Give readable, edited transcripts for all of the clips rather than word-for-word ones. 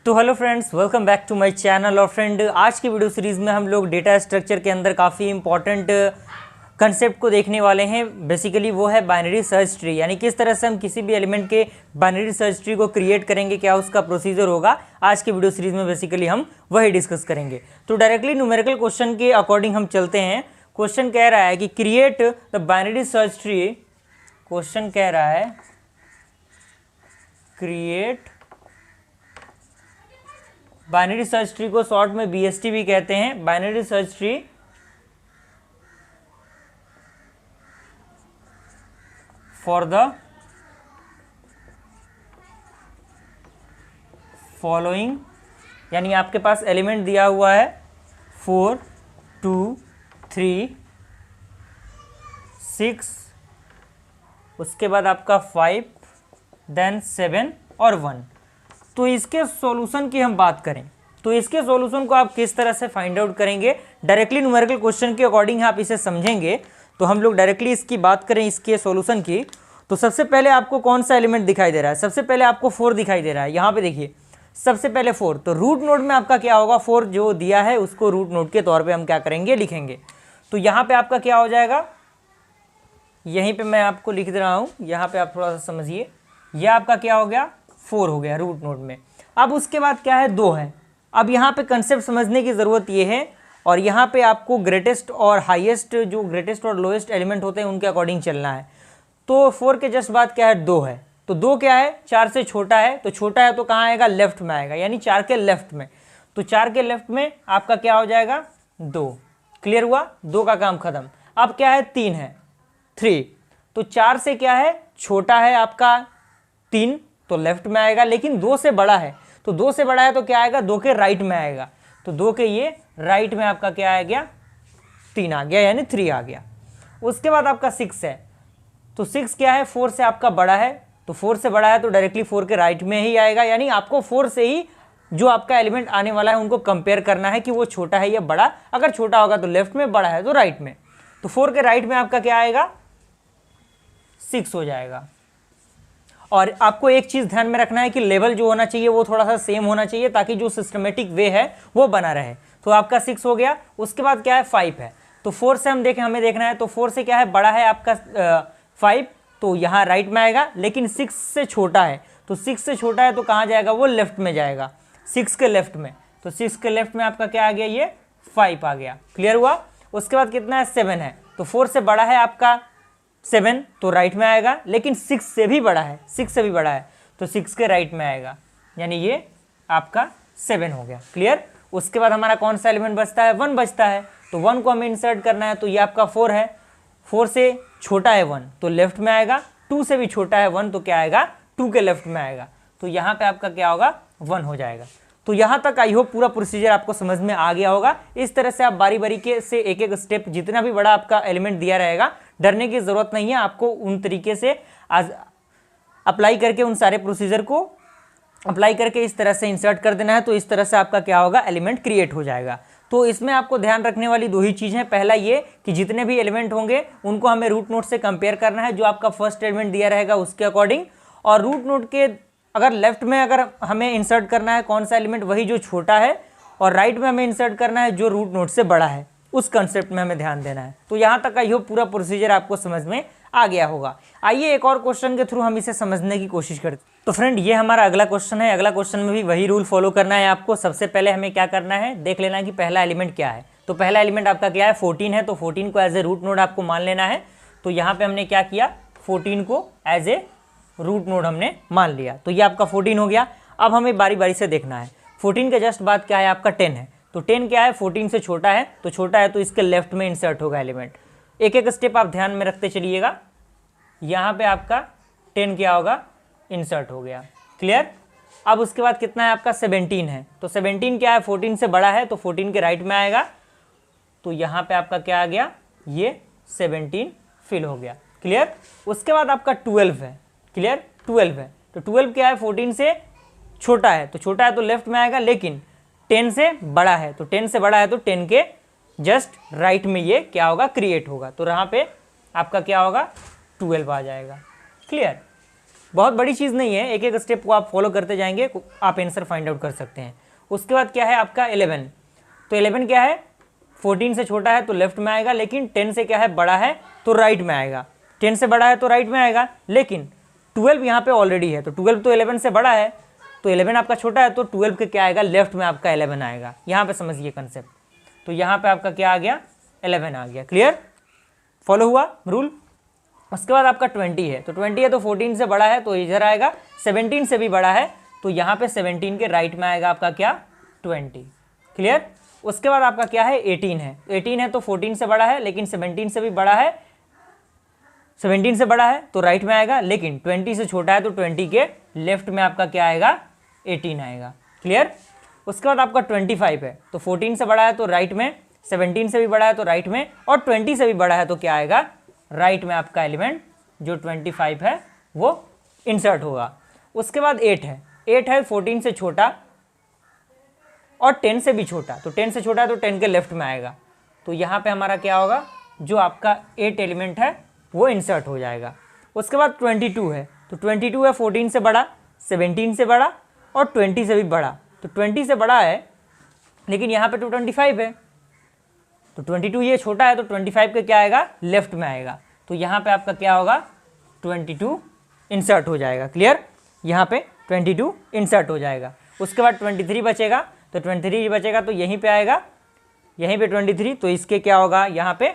तो hello friends, welcome back to my channel. और friend, आज की वीडियो सीरीज़ में हम लोग डेटा स्ट्रक्चर के अंदर काफ़ी इंपॉर्टेंट कंसेप्ट को देखने वाले हैं। बेसिकली वो है बाइनरी सर्च ट्री, यानी किस तरह से हम किसी भी एलिमेंट के बाइनरी सर्च ट्री को क्रिएट करेंगे, क्या उसका प्रोसीजर होगा। आज की वीडियो सीरीज़ में बेसिकली हम वही डिस्कस करेंगे। तो डायरेक्टली न्यूमेरिकल क्वेश्चन के अकॉर्डिंग हम चलते हैं। क्वेश्चन कह रहा है कि create the binary search tree. Question कह रहा है क्रिएट बाइनरी सर्च ट्री को शॉर्ट में BST भी कहते हैं, binary search tree for the following. यानी आपके पास एलिमेंट दिया हुआ है 4, 2, 3, 6, उसके बाद आपका 5, देन 7 और 1। तो इसके सॉल्यूशन की हम बात करें तो इसके सॉल्यूशन को आप किस तरह से फाइंड आउट करेंगे, डायरेक्टली न्यूमेरिकल क्वेश्चन के अकॉर्डिंग आप इसे समझेंगे। तो हम लोग डायरेक्टली इसकी बात करें, इसके सॉल्यूशन की, तो सबसे पहले आपको कौन सा एलिमेंट दिखाई दे रहा है? सबसे पहले आपको 4 दिखाई दे रहा है। यहाँ पे देखिए, सबसे पहले 4, तो रूट नोड में आपका क्या होगा, 4 जो दिया है उसको रूट नोड के तौर पर हम क्या करेंगे, लिखेंगे। तो यहाँ पर आपका क्या हो जाएगा, यहीं पर मैं आपको लिख दे रहा हूँ, यहाँ पर आप थोड़ा सा समझिए। यह आपका क्या हो गया, 4 हो गया रूट नोड में। अब उसके बाद क्या है, 2 है। अब यहाँ पे कंसेप्ट समझने की ज़रूरत ये है, और यहाँ पे आपको ग्रेटेस्ट और हाईएस्ट, जो ग्रेटेस्ट और लोएस्ट एलिमेंट होते हैं उनके अकॉर्डिंग चलना है। तो 4 के जस्ट बाद क्या है, 2 है। तो 2 क्या है, 4 से छोटा है। तो छोटा है तो कहाँ आएगा, लेफ्ट में आएगा, यानी 4 के लेफ्ट में। तो 4 के लेफ्ट में आपका क्या हो जाएगा, 2। क्लियर हुआ, 2 का काम खत्म। अब क्या है, 3 है, 3। तो 4 से क्या है, छोटा है आपका 3, तो लेफ्ट में आएगा, लेकिन 2 से बड़ा है। तो 2 से बड़ा है तो क्या आएगा, 2 के राइट में आएगा। तो 2 के ये राइट में आपका क्या आ गया, 3 आ गया, यानी 3 आ गया। उसके बाद आपका 6 है। तो 6 क्या है, 4 से आपका बड़ा है। तो 4 से बड़ा है तो डायरेक्टली 4 के राइट में ही आएगा। यानी आपको 4 से ही जो आपका एलिमेंट आने वाला है उनको कंपेयर करना है कि वो छोटा है या बड़ा। अगर छोटा होगा तो लेफ्ट में, बड़ा है तो राइट में। तो 4 के राइट में आपका क्या आएगा, 6 हो जाएगा। और आपको एक चीज़ ध्यान में रखना है कि लेवल जो होना चाहिए वो थोड़ा सा सेम होना चाहिए, ताकि जो सिस्टमेटिक वे है वो बना रहे। तो आपका 6 हो गया। उसके बाद क्या है, 5 है। तो 4 से हम देखें, हमें देखना है, तो 4 से क्या है, बड़ा है आपका 5, तो यहाँ राइट में आएगा, लेकिन 6 से छोटा है। तो 6 से छोटा है तो कहाँ जाएगा, वो लेफ्ट में जाएगा, 6 के लेफ्ट में। तो 6 के लेफ्ट में आपका क्या आ गया, ये 5 आ गया। क्लियर हुआ। उसके बाद कितना है, 7 है। तो 4 से बड़ा है आपका 7, तो राइट में आएगा, लेकिन 6 से भी बड़ा है, 6 से भी बड़ा है, तो 6 के राइट में आएगा, यानी ये आपका 7 हो गया। क्लियर। उसके बाद हमारा कौन सा एलिमेंट बचता है, 1 बचता है। तो 1 को हमें इंसर्ट करना है। तो ये आपका 4 है, 4 से छोटा है 1 तो लेफ्ट में आएगा, 2 से भी छोटा है 1 तो क्या आएगा, 2 के लेफ्ट में आएगा। तो यहाँ पे आपका क्या होगा, 1 हो जाएगा। तो यहाँ तक आई होप पूरा प्रोसीजर आपको समझ में आ गया होगा। इस तरह से आप बारी बारी के से एक एक स्टेप, जितना भी बड़ा आपका एलिमेंट दिया रहेगा, डरने की ज़रूरत नहीं है। आपको उन तरीके से आज अप्लाई करके, उन सारे प्रोसीजर को अप्लाई करके इस तरह से इंसर्ट कर देना है। तो इस तरह से आपका क्या होगा, एलिमेंट क्रिएट हो जाएगा। तो इसमें आपको ध्यान रखने वाली 2 ही चीज़ हैं। पहला ये कि जितने भी एलिमेंट होंगे उनको हमें रूट नोड से कंपेयर करना है, जो आपका फर्स्ट एलिमेंट दिया रहेगा उसके अकॉर्डिंग। और रूट नोड के अगर लेफ्ट में अगर हमें इंसर्ट करना है कौन सा एलिमेंट, वही जो छोटा है, और राइट में हमें इंसर्ट करना है जो रूट नोड से बड़ा है। उस कंसेप्ट में हमें ध्यान देना है। तो यहाँ तक का ये पूरा प्रोसीजर आपको समझ में आ गया होगा। आइए एक और क्वेश्चन के थ्रू हम इसे समझने की कोशिश करते हैं। तो फ्रेंड, ये हमारा अगला क्वेश्चन है। अगला क्वेश्चन में भी वही रूल फॉलो करना है आपको। सबसे पहले हमें क्या करना है, देख लेना है कि पहला एलिमेंट क्या है। तो पहला एलिमेंट आपका क्या है, 14 है। तो 14 को एज ए रूट नोड आपको मान लेना है। तो यहाँ पर हमने क्या किया, 14 को एज ए रूट नोड हमने मान लिया। तो ये आपका 14 हो गया। अब हमें बारी बारी से देखना है। 14 के जस्ट बाद क्या है, आपका 10 है। तो 10 क्या है, 14 से छोटा है। तो छोटा है तो इसके लेफ्ट में इंसर्ट होगा एलिमेंट। एक एक स्टेप आप ध्यान में रखते चलिएगा। यहाँ पे आपका 10 क्या होगा, इंसर्ट हो गया। क्लियर। अब उसके बाद कितना है आपका, 17 है। तो 17 क्या है, 14 से बड़ा है, तो 14 के राइट में आएगा। तो यहाँ पे आपका क्या आ गया, ये 17 फिल हो गया। क्लियर। उसके बाद आपका 12 है। क्लियर, 12 है। तो 12 क्या है, 14 से छोटा है। तो छोटा है तो लेफ्ट में आएगा, लेकिन 10 से बड़ा है। तो 10 से बड़ा है तो 10 के जस्ट राइट में ये क्या होगा, क्रिएट होगा। तो यहाँ पे आपका क्या होगा, 12 आ जाएगा। क्लियर। बहुत बड़ी चीज़ नहीं है, एक एक स्टेप को आप फॉलो करते जाएंगे, आप आंसर फाइंड आउट कर सकते हैं। उसके बाद क्या है आपका 11, तो 11 क्या है 14 से छोटा है तो लेफ्ट में आएगा, लेकिन 10 से क्या है बड़ा है तो राइट में आएगा। 10 से बड़ा है तो राइट में आएगा, लेकिन 12 यहाँ पे ऑलरेडी है, तो 12 तो 11 से बड़ा है, तो 11 आपका छोटा है, तो 12 के क्या आएगा लेफ्ट में आपका 11 आएगा। यहाँ पे समझिए कंसेप्ट, तो यहाँ पे आपका क्या आ गया 11 आ गया। क्लियर, फॉलो हुआ रूल। उसके बाद आपका 20 है, तो 20 है तो 14 से बड़ा है तो इधर आएगा, 17 से भी बड़ा है तो यहाँ पे 17 के राइट में आएगा आपका क्या 20। क्लियर। उसके बाद आपका क्या है 18 है, 18 है तो 14 से बड़ा है, लेकिन 17 से भी बड़ा है, 17 से बड़ा है तो राइट में आएगा, लेकिन 20 से छोटा है तो 20 के लेफ्ट में आपका क्या आएगा 18 आएगा। क्लियर। उसके बाद आपका 25 है, तो 14 से बड़ा है तो राइट में, 17 से भी बड़ा है तो राइट में, और 20 से भी बड़ा है तो क्या आएगा राइट में आपका एलिमेंट जो 25 है वो इंसर्ट होगा। उसके बाद 8 है, 8 है 14 से छोटा और 10 से भी छोटा, तो 10 से छोटा है तो 10 के लेफ्ट में आएगा, तो यहाँ पे हमारा क्या होगा जो आपका 8 एलिमेंट है वो इंसर्ट हो जाएगा। उसके बाद 22 है, तो 22 है 14 से बड़ा, 17 से बड़ा और 20 से भी बड़ा, तो 20 से बड़ा है लेकिन यहाँ पे तो 25 है, तो 22 ये छोटा है तो 25 के क्या आएगा लेफ्ट में आएगा, तो यहाँ पे आपका क्या होगा 22 इंसर्ट हो जाएगा। क्लियर, यहाँ पे 22 इंसर्ट हो जाएगा। उसके बाद 23 बचेगा, तो 23 बचेगा तो यहीं पे आएगा, यहीं पे 23, तो इसके क्या होगा यहाँ पे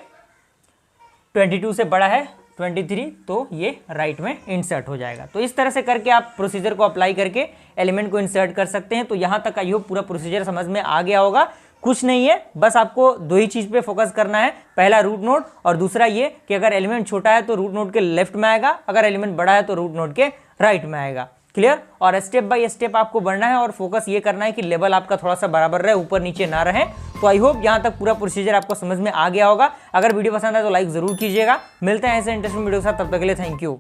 22 से बड़ा है 23, तो ये राइट में इंसर्ट हो जाएगा। तो इस तरह से करके आप प्रोसीजर को अप्लाई करके एलिमेंट को इंसर्ट कर सकते हैं। तो यहाँ तक आई होप पूरा प्रोसीजर समझ में आ गया होगा। कुछ नहीं है, बस आपको दो ही चीज़ पे फोकस करना है, पहला रूट नोड और दूसरा ये कि अगर एलिमेंट छोटा है तो रूट नोड के लेफ्ट में आएगा, अगर एलिमेंट बड़ा है तो रूट नोड के राइट में आएगा। क्लियर। और स्टेप बाय स्टेप आपको बढ़ना है और फोकस ये करना है कि लेवल आपका थोड़ा सा बराबर रहे, ऊपर नीचे ना रहे। तो आई होप यहाँ तक पूरा प्रोसीजर आपको समझ में आ गया होगा। अगर वीडियो पसंद है तो लाइक जरूर कीजिएगा। मिलते हैं ऐसे इंटरेस्टिंग वीडियो के साथ, तब तक के लिए थैंक यू।